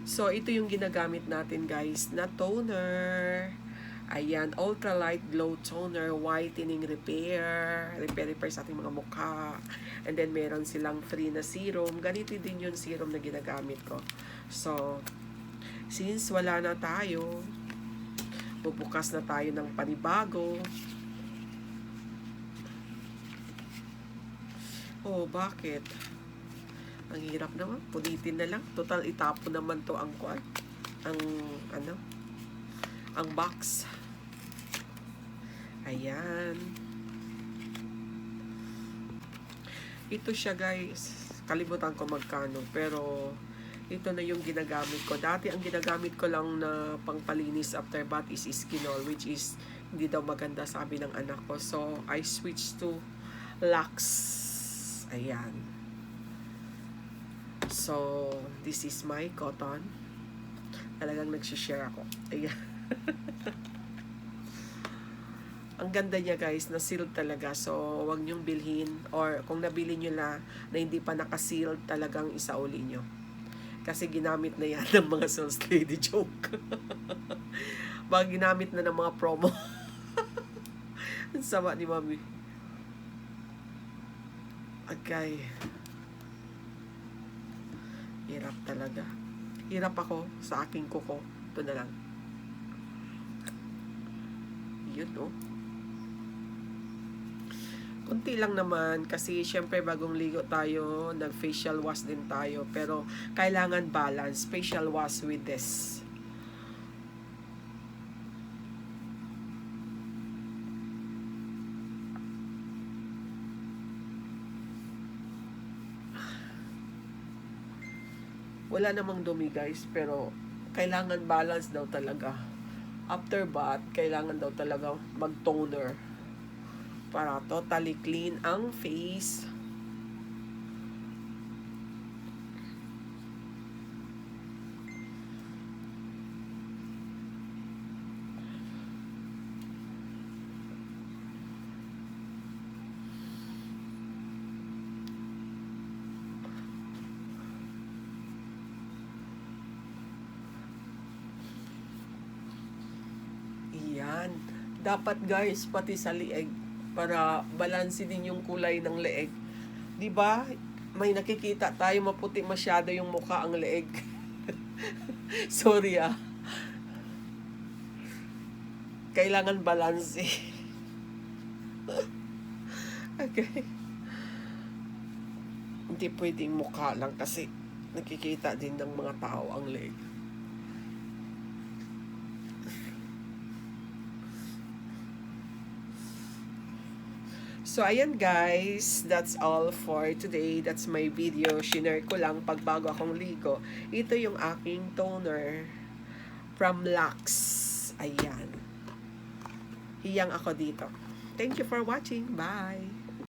So, ito yung ginagamit natin guys na toner. Ayan, ultralight glow toner, whitening repair, repair sa ating mga mukha. And then, meron silang free na serum. Ganito din yung serum na ginagamit ko. So, since wala na tayo, bubukas na tayo ng panibago. Oh, bakit? Ang hirap naman. Punitin na lang. Total, itapon naman to ang ang box. Ayan. Ito siya guys. Kalimutan ko magkano. Pero, ito na yung ginagamit ko. Dati, ang ginagamit ko lang na pangpalinis after bath is Skinol, which is hindi daw maganda, sabi ng anak ko. So, I switched to Lux. Ayan. So, this is my cotton. Talagang nagsishare ako. Ayan. Ang ganda niya guys, na-sealed talaga. So, wag niyong bilhin. Or kung nabili niyo na hindi pa naka-sealed, talagang isauli niyo. Kasi ginamit na yan ng mga sales lady joke. Baka ginamit na ng mga promo. Ang sama ni mami. Okay. Hirap talaga. Hirap ako sa aking kuko. Ito na lang. Yun, no? Kunti lang naman kasi syempre bagong ligo tayo, nag-facial wash din tayo, pero kailangan balance, facial wash with this. Wala namang dumi guys, pero kailangan balance daw talaga. After bath, kailangan daw talaga mag-toner para totally clean ang face. Yan. Dapat guys, pati sa lieg, para balanse din yung kulay ng leeg. 'Di ba? May nakikita tayo maputi masyado yung mukha ang leeg. Sorry ah. Kailangan balanse. Okay. Hindi pwedeng mukha lang kasi nakikita din ng mga tao ang leeg. So, ayan guys, that's all for today. That's my video. Shinare ko lang pag bago akong ligo. Ito yung aking toner from Lux. Ayan. Hiyang ako dito. Thank you for watching. Bye!